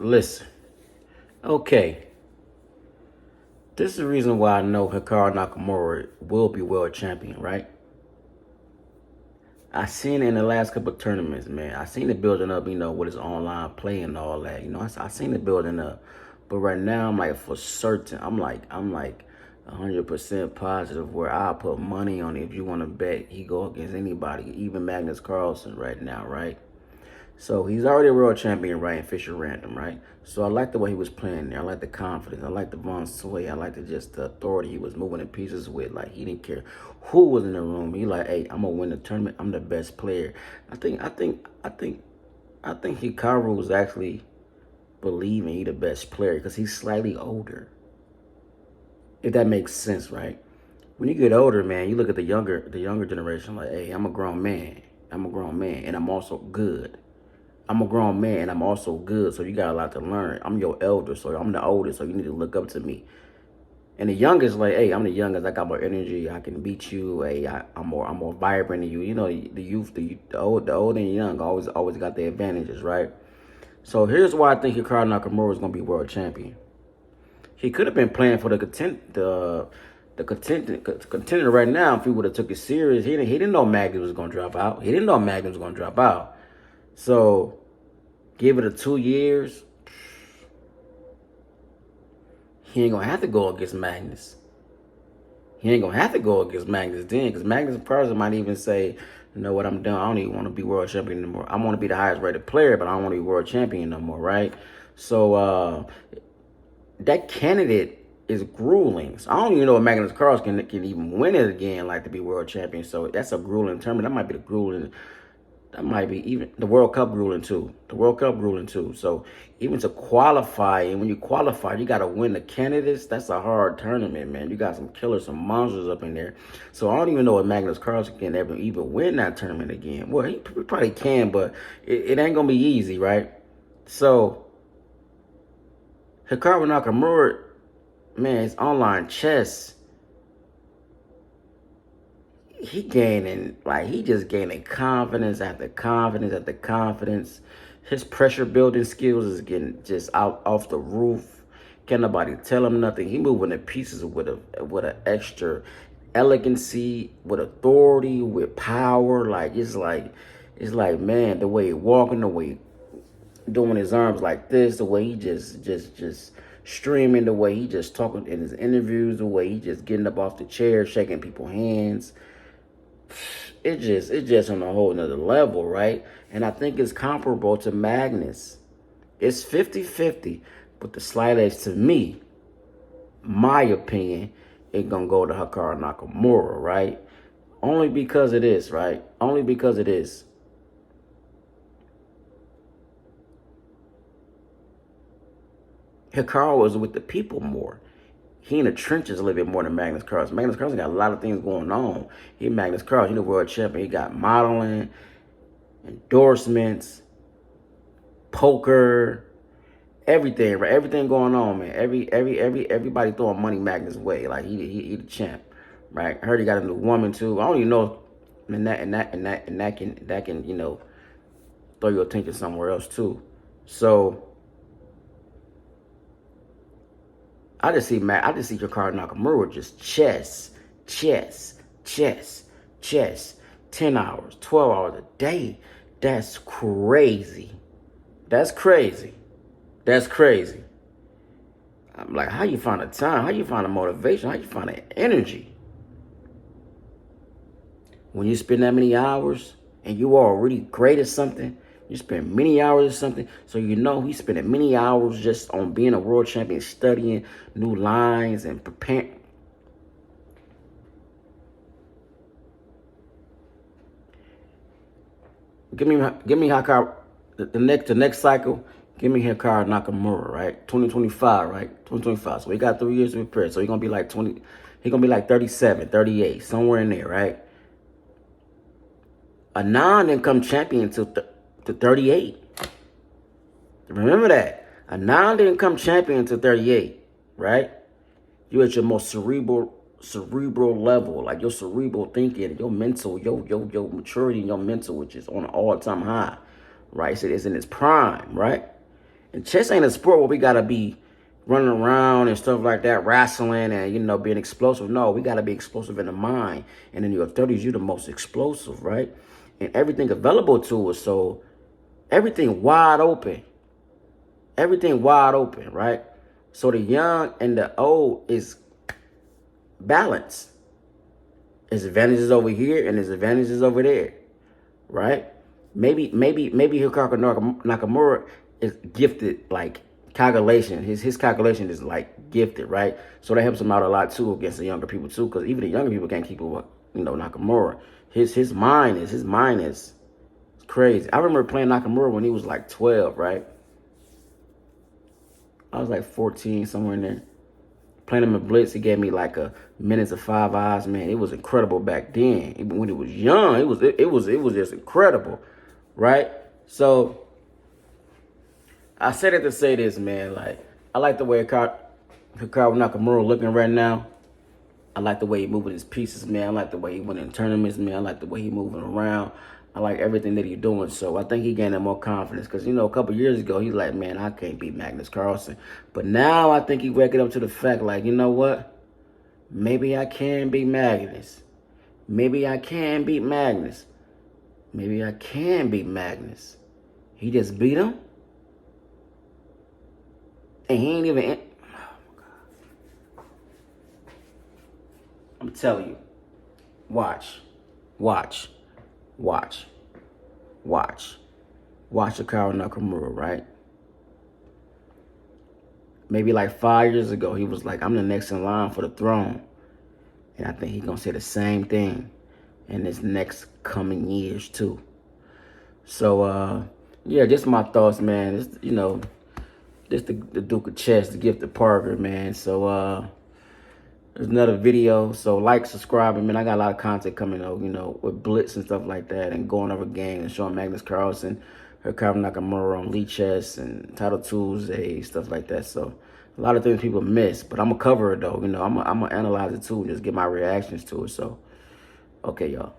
Listen, okay. This is the reason why I know Hikaru Nakamura will be world champion, right? I seen it in the last couple of tournaments, man. I seen it building up, with his online play and all that. I seen it building up. But right now, I'm like for certain. I'm like 100% positive where I put money on it. If you want to bet, he go against anybody, even Magnus Carlsen right now, right? So he's already a world champion, right? In Fisher Random, right? So I like the way he was playing there. I like the confidence. I like the Von Sway. I like the authority he was moving in pieces with. Like he didn't care who was in the room. He like, hey, I'm gonna win the tournament. I'm the best player. I think Hikaru was actually believing he the best player because he's slightly older. If that makes sense, right? When you get older, man, you look at the younger generation like, hey, I'm a grown man. I'm a grown man, and I'm also good. I'm a grown man and I'm also good, so you got a lot to learn. I'm your elder, so I'm the oldest, so you need to look up to me. And the youngest, like, hey, I'm the youngest. I got more energy. I can beat you. Hey, I'm more vibrant than you. The youth, the old and young always got the advantages, right? So here's why I think Hikaru Nakamura is gonna be world champion. He could have been playing for the contender right now if he would have took it serious. He didn't know Magnus was gonna drop out. He didn't know Magnus was gonna drop out. So give it a 2 years. He ain't gonna have to go against Magnus. He ain't gonna have to go against Magnus then, because Magnus person might even say, you know what, I'm done. I don't even want to be world champion anymore. I want to be the highest rated player, but I don't want to be world champion no more, right? So that candidate is grueling. So I don't even know if Magnus Carlsen can even win it again, like to be world champion. So that's a grueling tournament. That might be the grueling. That might be even the World Cup ruling too. The World Cup ruling too. So even to qualify, and when you qualify, you got to win the candidates. That's a hard tournament, man. You got some killers, some monsters up in there. So I don't even know if Magnus Carlsen can ever even win that tournament again. Well, he probably can, but it ain't gonna be easy, right? So Hikaru Nakamura, man, it's online chess. He just gaining confidence after confidence after confidence. His pressure building skills is getting just out off the roof. Can't nobody tell him nothing. He moving in pieces with an extra elegancy, with authority, with power. It's like man, the way he walking, the way he doing his arms like this, the way he just streaming, the way he just talking in his interviews, the way he just getting up off the chair, shaking people's hands. It's just on a whole nother level, right? And I think it's comparable to Magnus. It's 50-50, but the slight edge to me, my opinion, it's gonna go to Hikaru Nakamura, right? Only because it is, right? Only because it is. Hikaru was with the people more. He in the trenches a little bit more than Magnus Carlsen. Magnus Carlsen got a lot of things going on. He Magnus Carlsen, he the world champion. He got modeling, endorsements, poker, everything, right? Everything going on, man. Everybody throwing money Magnus' way. Like he the champ, right? I heard he got a new woman too. I don't even know, and that can throw your attention somewhere else too. So I just see Hikaru Nakamura just chess, 10 hours, 12 hours a day. That's crazy. That's crazy. That's crazy. I'm like, how you find the time? How you find the motivation? How you find the energy? When you spend that many hours and you are already great at something, you spend many hours or something, so he's spending many hours just on being a world champion, studying new lines and preparing. Give me Hikaru the next cycle. Give me Hikaru Nakamura, right? 2025, right? 2025. So he got 3 years to prepare. So he's gonna be like 20. He's gonna be like 37, 38, somewhere in there, right? A non-income champion to 38. Remember that. A non-income champion to 38, right? You're at your most cerebral level, like your cerebral thinking, your mental, your maturity and your mental, which is on an all-time high, right? So it's in its prime, right? And chess ain't a sport where we gotta be running around and stuff like that, wrestling and, you know, being explosive. No, we gotta be explosive in the mind. And in your 30s, you're the most explosive, right? And everything available to us. So everything wide open. Everything wide open, right? So the young and the old is balanced. There's advantages over here and there's advantages over there, right? Maybe Hikaru Nakamura is gifted, like calculation. His calculation is like gifted, right? So that helps him out a lot too against the younger people too, because even the younger people can't keep up with, you know, Nakamura. His mind is crazy. I remember playing Nakamura when he was like 12, right? I was like 14, somewhere in there. Playing him in Blitz, he gave me like a minutes of 5 eyes, man. It was incredible back then. Even when he was young, it was just incredible, right? So I said it to say this, man. Like, I like the way Hikaru Nakamura looking right now. I like the way he moving his pieces, man. I like the way he went in tournaments, man. I like the way he moving around. I like everything that he's doing. So I think he gaining more confidence. Because, you know, a couple years ago, he's like, man, I can't beat Magnus Carlsen. But now I think he waking up to the fact, like, you know what? Maybe I can beat Magnus. Maybe I can beat Magnus. Maybe I can beat Magnus. He just beat him. And he ain't even... I'm telling you, watch Hikaru Nakamura, right? Maybe like 5 years ago, he was like, I'm the next in line for the throne. And I think he's going to say the same thing in his next coming years, too. So, yeah, just my thoughts, man. It's, you know, this the Duke of Chess, the gift of Parker, man. So, there's another video, so like, subscribe, and man, I got a lot of content coming out, you know, with Blitz and stuff like that, and going over games and showing Magnus Carlsen, Hikaru Nakamura on Lee Chess and Title Tuesday, stuff like that. So a lot of things people miss, but I'm gonna cover it though, you know, I'm gonna analyze it too, and just get my reactions to it. So, okay, y'all.